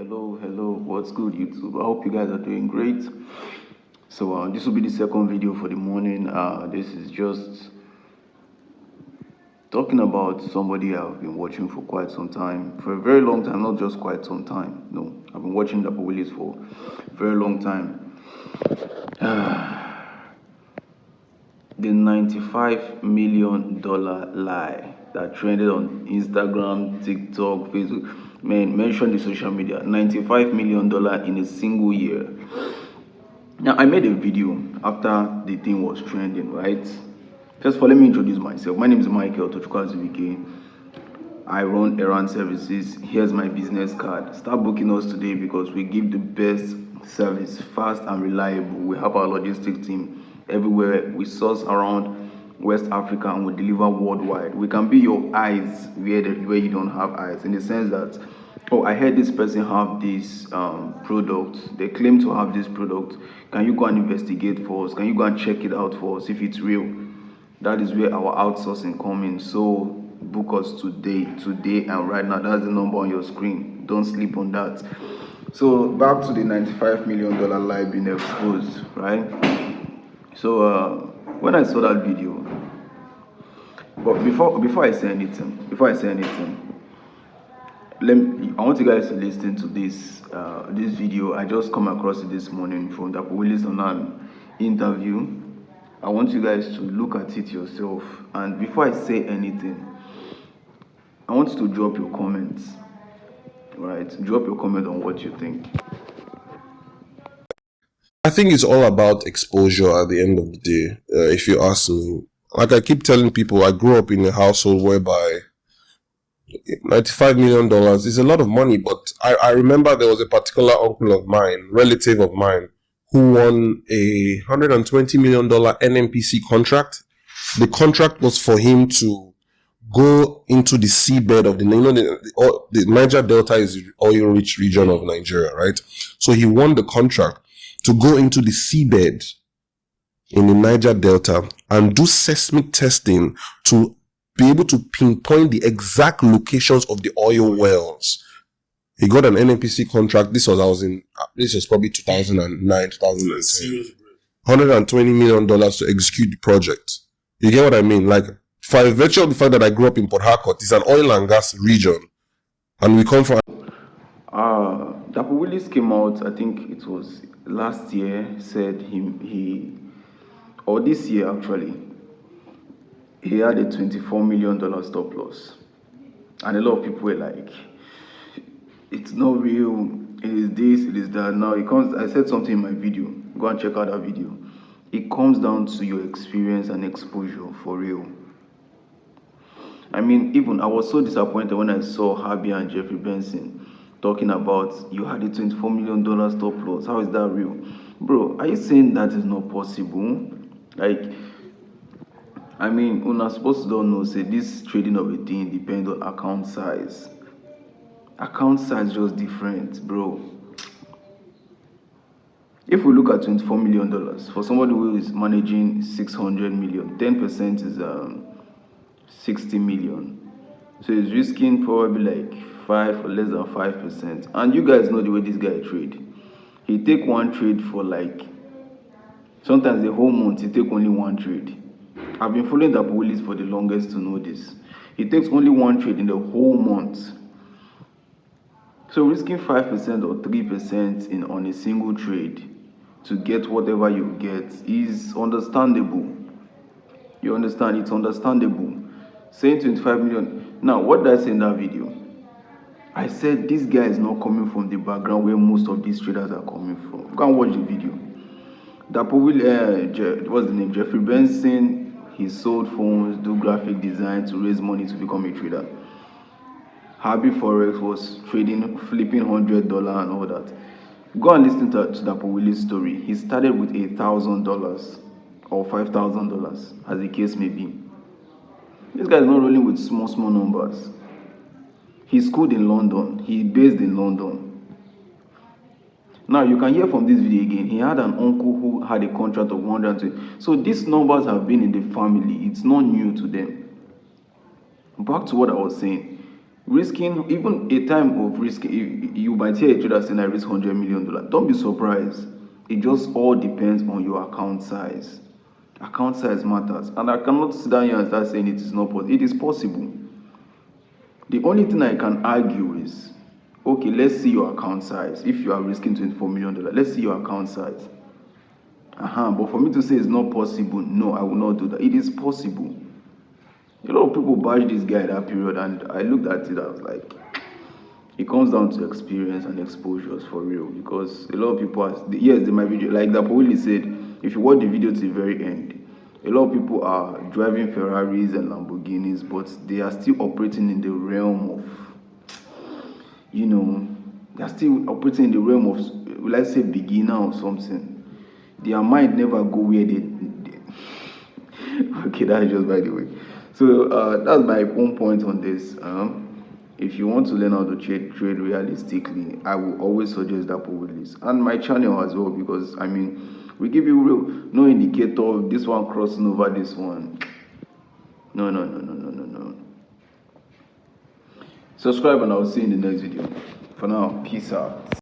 Hello, what's good, YouTube? I hope you guys are doing great. So, this will be the second video for the morning. This is just talking about somebody I've been watching for quite some time, for a very long time, not just quite some time. No, I've been watching Dapo Willis for a very long time. The $95 million lie that trended on Instagram, TikTok, Facebook. Man, mention the social media. $95 million in a single year. Now, I made a video after the thing was trending, right? First of all, let me introduce myself. My name is Michael Tochukazubike. I run errand services. Here's my business card. Start booking us today because we give the best service, fast and reliable. We have our logistics team everywhere. We source around West Africa and we deliver worldwide. We can be your eyes where you don't have eyes, in the sense that, oh, I heard this person have this product. They claim to have this product. Can you go and investigate for us? Can you go and check it out for us if it's real? That is where our outsourcing comes in. So book us today and right now. That's the number on your screen. Don't sleep on that. So back to the $95 million lie being exposed, right? So when I saw that video, but before I say anything, I want you guys to listen to this video. I just come across it this morning from Dapo Willis on an interview. I want you guys to look at it yourself, and before I say anything, I want you to drop your comments. Right? Drop your comment on what you think. I think it's all about exposure at the end of the day, if you ask me. Like I keep telling people, I grew up in a household whereby $95 million is a lot of money, but I remember there was a particular uncle of mine, relative of mine, who won a $120 million NNPC contract. The contract was for him to go into the seabed of the Niger Delta is the oil-rich region of Nigeria, right? So he won the contract to go into the seabed in the Niger Delta and do seismic testing to be able to pinpoint the exact locations of the oil wells. He got an NNPC contract. This was probably 2009, 2010. $120 million to execute the project. You get what I mean? Like, for virtue of the fact that I grew up in Port Harcourt, it's an oil and gas region, and we come from. Dapo Willis came out, I think it was last year, said or this year actually, he had a $24 million stop loss. And a lot of people were like, it's not real, it is this, it is that. Now I said something in my video, go and check out that video. It comes down to your experience and exposure, for real. I mean, even I was so disappointed when I saw Harvey and Jeffrey Benson talking about, you had a $24 million stop loss. How is that real? Bro, are you saying that is not possible? Like, I mean, we're not supposed to don't know, say this trading of a thing depends on account size. Account size just different, bro. If we look at $24 million, for somebody who is managing 600 million, 10% is 60 million. So he's risking probably like 5 or less than 5%. And you guys know the way this guy trade. He take one trade for like, sometimes the whole month, he take only one trade. I've been following Dapo Willis for the longest to know this. He takes only one trade in the whole month. So risking 5% or 3% on a single trade to get whatever you get is understandable. You understand? It's understandable. Saying 25 million. Now, what did I say in that video? I said this guy is not coming from the background where most of these traders are coming from. Go and watch the video. Dapo Willis, what's the name? Jeffrey Benson, he sold phones, do graphic design to raise money to become a trader. Harvey Forex was trading, flipping $100 and all that. Go and listen to Dapo Willis' story. He started with $1,000 or $5,000, as the case may be. This guy is not rolling with small numbers. He schooled in London. He based in London. Now, you can hear from this video again, he had an uncle who had a contract of 120. So these numbers have been in the family. It's not new to them. Back to what I was saying. Risking, even a time of risk, you might hear a trader saying I risk $100 million. Don't be surprised. It just all depends on your account size. Account size matters, and I cannot sit down here and start saying it is not possible. It is possible. The only thing I can argue is, okay, let's see your account size. If you are risking $24 million, let's see your account size. But for me to say it's not possible, no, I will not do that. It is possible. A lot of people bash this guy at that period, and I looked at it, I was like, it comes down to experience and exposures for real. Because a lot of people, yes, they might be, like Dapo willis said, if you watch the video to the very end, a lot of people are driving Ferraris and Lamborghinis, but they are still operating in the realm of, they're still operating in the realm of, let's say, beginner or something. Their mind never go where they okay, that's just by the way. So that's my own point on this. If you want to learn how to trade realistically, I will always suggest Dapo willis and my channel as well, because we give you real, no indicator, this one crossing over this one. No. Subscribe and I'll see you in the next video. For now, peace out.